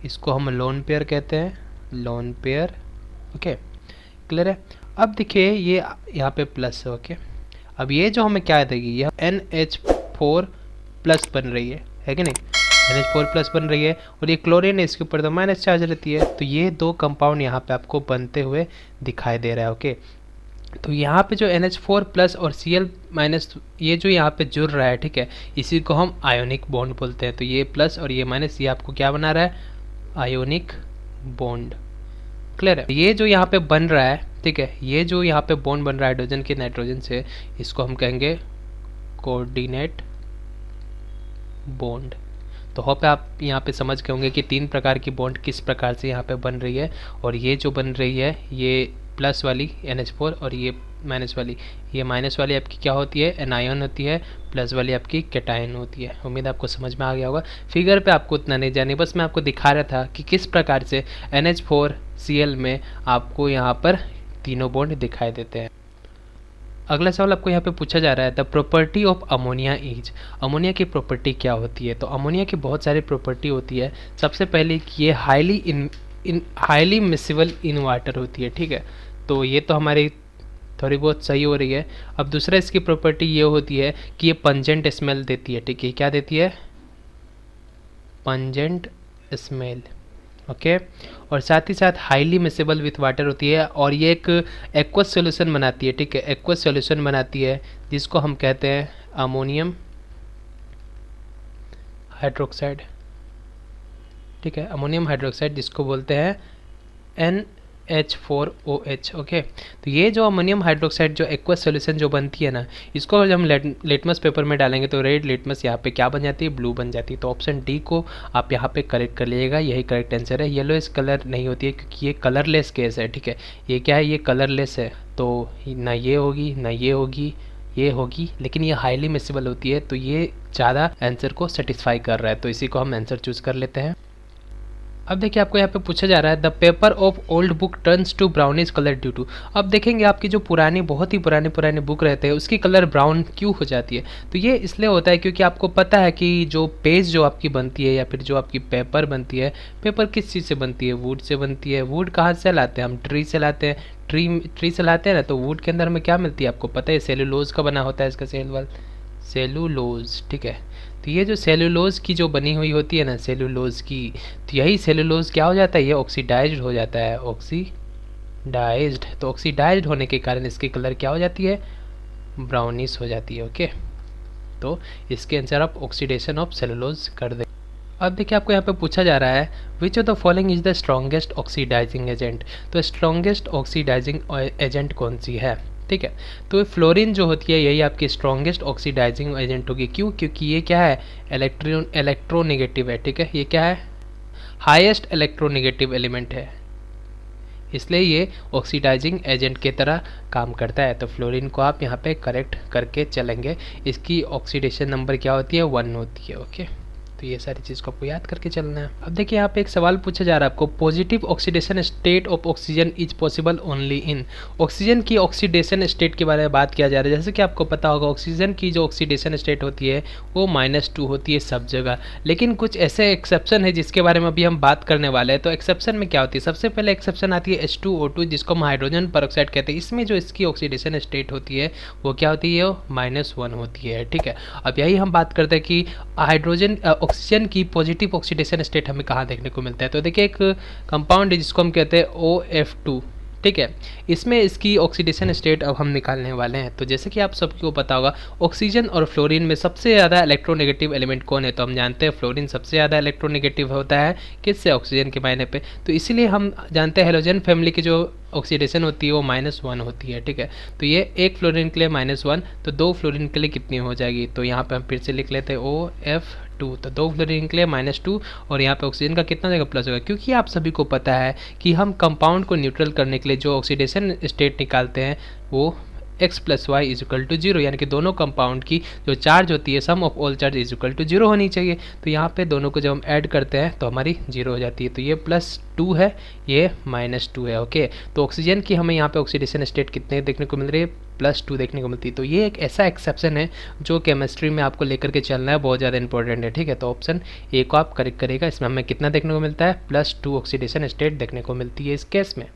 [SPEAKER 1] इसको हम लोन पेयर कहते हैं, लोन पेयर। ओके, क्लियर है? अब देखिए, ये यहाँ पे प्लस है। ओके, अब ये जो हमें क्या देगी, यह NH4 प्लस बन रही है कि नहीं? NH4 प्लस बन रही है, और ये क्लोरीन है, इसके ऊपर तो माइनस चार्ज रहती है। तो ये 2 कंपाउंड यहाँ पे आपको बनते हुए दिखाई दे रहा है। ओके, तो यहाँ पे जो NH4 प्लस और Cl माइनस ये जो यहाँ पे जुड़ रहा है, ठीक है, इसी को हम आयोनिक बॉन्ड बोलते हैं। तो ये प्लस और ये माइनस, ये आपको क्या बना रहा है? Ionic bond. क्लियर है? ये जो यहाँ पे बन रहा है, ठीक है, ये जो यहाँ पे बॉन्ड बन रहा है हाइड्रोजन के नाइट्रोजन से, इसको हम कहेंगे कोऑर्डिनेट बॉन्ड। तो होप आप यहाँ पे समझ गए होंगे कि 3 प्रकार की बॉन्ड किस प्रकार से यहाँ पे बन रही है। और ये जो बन रही है ये प्लस वाली NH4 और ये माइनस वाली, ये माइनस वाली आपकी क्या होती है, एनायन होती है, प्लस वाली आपकी कैटायन होती है। उम्मीद आपको समझ में आ गया होगा। फिगर पे आपको उतना नहीं जाने, बस मैं आपको दिखा रहा था कि किस प्रकार से NH4Cl में आपको यहाँ पर तीनों बॉन्ड दिखाई देते हैं। अगला सवाल आपको यहाँ पे पूछा जा रहा है, the property of ammonia is, ammonia की प्रॉपर्टी क्या होती है। तो अमोनिया की बहुत सारी प्रॉपर्टी होती है। सबसे पहले कि ये हाईली मिसिबल इन वाटर होती है, ठीक है। तो ये तो हमारी थोड़ी बहुत सही हो रही है। अब दूसरा इसकी प्रॉपर्टी ये होती है कि ये पंजेंट स्मेल देती है, ठीक है। क्या देती है, पंजेंट स्मेल, ओके। और साथ ही साथ हाईली मिसेबल विथ वाटर होती है और ये एक एक्वस सॉल्यूशन बनाती है, ठीक है। एक्वस सॉल्यूशन बनाती है जिसको हम कहते हैं अमोनियम हाइड्रोक्साइड, ठीक है। अमोनियम हाइड्रोक्साइड जिसको बोलते हैं NH4OH, ओके। तो ये जो अमोनियम हाइड्रोक्साइड जो एक्वस सॉल्यूशन जो बनती है ना, इसको जब हम लिटमस पेपर में डालेंगे तो रेड लिटमस यहाँ पे क्या बन जाती है, ब्लू बन जाती है। तो ऑप्शन डी को आप यहाँ पे करेक्ट कर लीजिएगा, यही करेक्ट आंसर है। येलोइश कलर नहीं होती है क्योंकि ये कलरलेस गैस है, ठीक है। ये क्या है, ये कलरलेस है, तो ना ये होगी ना ये होगी, ये होगी, लेकिन ये हाईली मिसिबल होती है, तो ये ज़्यादा आंसर को सेटिस्फाई कर रहा है, तो इसी को हम आंसर चूज कर लेते हैं। अब देखिए आपको यहाँ पे पूछा जा रहा है, the paper of old book turns to brownish colour due to. अब देखेंगे आपकी जो पुरानी, बहुत ही पुराने बुक रहते हैं उसकी कलर ब्राउन क्यों हो जाती है। तो ये इसलिए होता है क्योंकि आपको पता है कि जो पेज जो आपकी बनती है या फिर जो आपकी पेपर बनती है, पेपर किस चीज़ से बनती है, वुड से बनती है। वुड कहाँ से लाते हैं हम, ट्री से लाते हैं। ट्री से लाते हैं ना, तो वुड के अंदर हमें क्या मिलती है आपको पता है, सेलुलोज का बना होता है इसका सेलुलोज, ठीक है। तो ये जो सेलुलोज की जो बनी हुई होती है ना, सेलुलोज की, तो यही सेलुलोज क्या हो जाता है, ये ऑक्सीडाइज्ड हो जाता है, ऑक्सीडाइज्ड। तो ऑक्सीडाइज्ड होने के कारण इसकी कलर क्या हो जाती है, ब्राउनिश हो जाती है, ओके। तो इसके आंसर आप ऑक्सीडेशन ऑफ सेलुलोज कर दें। अब देखिए आपको यहाँ पे पूछा जा रहा है, which of the following is the strongest oxidising agent. तो स्ट्रॉन्गेस्ट ऑक्सीडाइजिंग एजेंट कौन सी है, ठीक है। तो फ्लोरीन जो होती है यही आपकी स्ट्रॉन्गेस्ट ऑक्सीडाइजिंग एजेंट होगी। क्यों, क्योंकि ये क्या है, इलेक्ट्रोनेगेटिव है, ठीक है। ये क्या है, हाईएस्ट इलेक्ट्रोनेगेटिव एलिमेंट है, इसलिए ये ऑक्सीडाइजिंग एजेंट की तरह काम करता है। तो फ्लोरीन को आप यहाँ पे करेक्ट करके चलेंगे। इसकी ऑक्सीडेशन नंबर क्या होती है, 1 होती है, ओके। तो ये सारी चीज़ को आपको याद करके चलना है। अब देखिए यहाँ पे एक सवाल पूछा जा रहा है आपको, positive oxidation state of oxygen is possible only in. Oxygen की ऑक्सीडेशन स्टेट के बारे में बात किया जा रहा है। जैसे कि आपको पता होगा ऑक्सीजन की जो ऑक्सीडेशन स्टेट होती है वो -2 होती है सब जगह, लेकिन कुछ ऐसे एक्सेप्शन है जिसके बारे में अभी हम बात करने वाले हैं। तो एक्सेप्शन में क्या होती है, सबसे पहले एक्सेप्शन आती है H2O2 जिसको हम हाइड्रोजन परऑक्साइड कहते हैं। इसमें जो इसकी ऑक्सीडेशन स्टेट होती है वो क्या होती है, -1 होती है, ठीक है। अब यही हम बात करते हैं कि हाइड्रोजन ऑक्सीजन की पॉजिटिव ऑक्सीडेशन स्टेट हमें कहाँ देखने को मिलता है। तो देखिए एक कंपाउंड है जिसको हम कहते हैं OF2, ठीक है। इसमें इसकी ऑक्सीडेशन स्टेट अब हम निकालने वाले हैं। तो जैसे कि आप सबको पता होगा ऑक्सीजन और फ्लोरीन में सबसे ज़्यादा इलेक्ट्रोनेगेटिव एलिमेंट कौन है, तो हम जानते हैं फ्लोरीन सबसे ज़्यादा इलेक्ट्रोनेगेटिव होता है किससे, ऑक्सीजन के मायने पे। तो इसीलिए हम जानते हैं हेलोजन फैमिली की जो ऑक्सीडेशन होती है वो -1 होती है, ठीक है। तो ये एक फ्लोरीन के लिए -1, तो 2 फ्लोरीन के लिए कितनी हो जाएगी, तो यहाँ पे हम फिर से लिख लेते हैं OF2, तो 2 फ्लोरीन के लिए -2 और यहाँ पे ऑक्सीजन का कितना जगह प्लस होगा। क्योंकि आप सभी को पता है कि हम कंपाउंड को न्यूट्रल करने के लिए जो ऑक्सीडेशन स्टेट निकालते हैं वो x + y = 0, यानी कि दोनों कंपाउंड की जो चार्ज होती है सम ऑफ ऑल चार्ज = 0 होनी चाहिए। तो यहाँ पे दोनों को जब हम ऐड करते हैं तो हमारी 0 हो जाती है। तो ये +2 है, ये -2 है, ओके। तो ऑक्सीजन की हमें यहाँ पे ऑक्सीडेशन स्टेट कितने देखने को मिल रही है, +2 देखने को मिलती है। तो ये एक ऐसा एक्सेप्शन है जो केमिस्ट्री में आपको लेकर के चलना है, बहुत ज़्यादा इंपॉर्टेंट है, ठीक है। तो ऑप्शन ए को आप करेक्ट करेगा। इसमें हमें कितना देखने को मिलता है, +2 ऑक्सीडेशन स्टेट देखने को मिलती है इस केस में।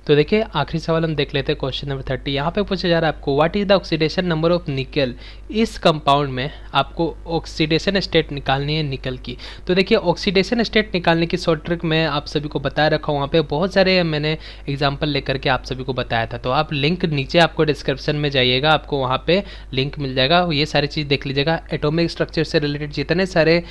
[SPEAKER 1] तो देखिए आखिरी सवाल हम देख लेते हैं, क्वेश्चन नंबर 30। यहाँ पे पूछा जा रहा है आपको, what is the oxidation number of निकल। इस कंपाउंड में आपको ऑक्सीडेशन स्टेट निकालनी है निकल की। तो देखिए ऑक्सीडेशन स्टेट निकालने की शॉर्ट ट्रिक मैं आप सभी को बता रखा हूँ, वहाँ पे बहुत सारे मैंने एग्जाम्पल लेकर के आप सभी को बताया था। तो आप लिंक नीचे आपको डिस्क्रिप्शन में जाइएगा, आपको वहाँ पे लिंक मिल जाएगा, ये सारी चीज़ देख लीजिएगा। एटॉमिक स्ट्रक्चर से रिलेटेड जितने सारे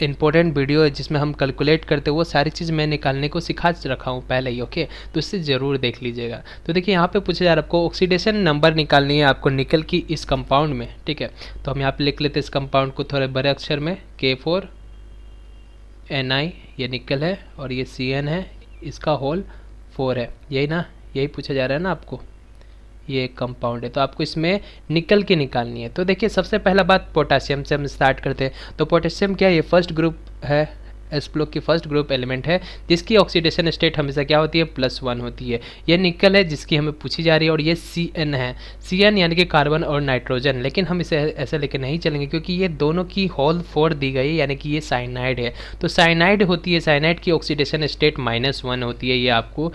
[SPEAKER 1] इंपॉर्टेंट वीडियो है जिसमें हम कैलकुलेट करते हैं वो सारी चीज़ मैं निकालने को सिखा रखा हूँ पहले ही, ओके। तो इससे ज़रूर देख लीजिएगा। तो देखिए यहाँ पे पूछा जा रहा है आपको ऑक्सीडेशन नंबर निकालनी है आपको निकल की इस कंपाउंड में, ठीक है। तो हम यहाँ पे लिख लेते हैं इस कंपाउंड को थोड़े बड़े अक्षर में, K4 Ni ये निकल है और ये Cn है, इसका होल 4 है, यही ना, यही पूछा जा रहा है ना आपको। ये एक कंपाउंड है तो आपको इसमें निकल के निकालनी है। तो देखिए सबसे पहला बात पोटासियम से हम स्टार्ट करते हैं। तो पोटेशियम क्या है, ये फर्स्ट ग्रुप है, एस ब्लॉक की फर्स्ट ग्रुप एलिमेंट है जिसकी ऑक्सीडेशन स्टेट हमेशा क्या होती है, +1 होती है। ये निकल है जिसकी हमें पूछी जा रही है और ये Cn है, Cn यानी कि कार्बन और नाइट्रोजन, लेकिन हम इसे ऐसे लेके नहीं चलेंगे क्योंकि ये दोनों की होल 4 दी गई है, यानी कि ये साइनाइड है। तो साइनाइड होती है, साइनाइड की ऑक्सीडेशन स्टेट -1 होती है, ये आपको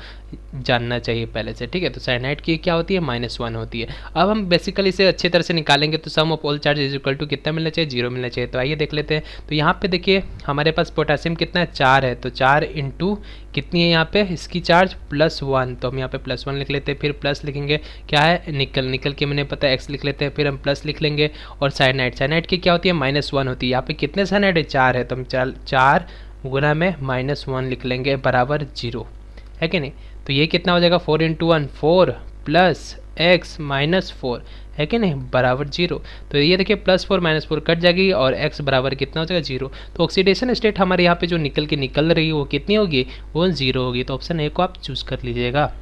[SPEAKER 1] जानना चाहिए पहले से, ठीक है। तो साइनाइड की क्या होती है, -1 होती है। अब हम बेसिकली इसे अच्छे तरह से निकालेंगे तो sum of all charge is equal to कितना मिलना चाहिए, 0 मिलना चाहिए। तो आइए देख लेते हैं। तो यहाँ पे देखिए हमारे पास पोटेशियम कितना है, 4 है, तो 4 इंटू कितनी है यहाँ पे इसकी चार्ज, +1, तो हम यहाँ पे +1 लिख लेते हैं। फिर प्लस लिखेंगे, क्या है, निकल, निकल के मैंने पता है x लिख लेते हैं, फिर हम प्लस लिख लेंगे। और साइनाइड, साइनाइड की क्या होती है, -1 होती है। यहाँ पे कितने साइनाइड है, 4 है, तो हम 4 गुना में -1 लिख लेंगे बराबर 0, है कि नहीं। तो ये कितना हो जाएगा, 4 इंटू 1 4 प्लस x -4, है कि नहीं, बराबर 0। तो ये देखिए +4 -4 कट जाएगी और x बराबर कितना हो जाएगा, 0। तो ऑक्सीडेशन स्टेट हमारे यहाँ पे जो निकल के निकल रही है वो कितनी होगी, वो 0 होगी। तो ऑप्शन ए को आप चूज़ कर लीजिएगा।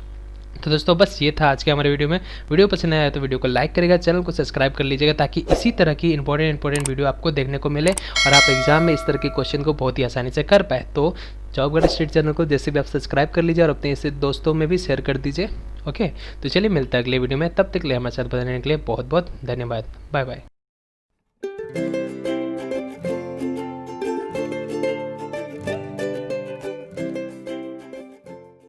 [SPEAKER 1] तो दोस्तों बस ये था आज के हमारे वीडियो में। वीडियो पसंद आया तो वीडियो को लाइक करिएगा, चैनल को सब्सक्राइब कर लीजिएगा ताकि इसी तरह की इंपॉर्टेंट वीडियो आपको देखने को मिले और आप एग्जाम में इस तरह के क्वेश्चन को बहुत ही आसानी से कर पाए। तो जॉब स्ट्रीट चैनल को जैसे भी आप सब्सक्राइब कर लीजिए और अपने इसे दोस्तों में भी शेयर कर दीजिए। ओके, तो चलिए मिलता है अगले वीडियो में, तब तक के लिए हमारे साथ बताने के लिए बहुत बहुत धन्यवाद। Bye bye.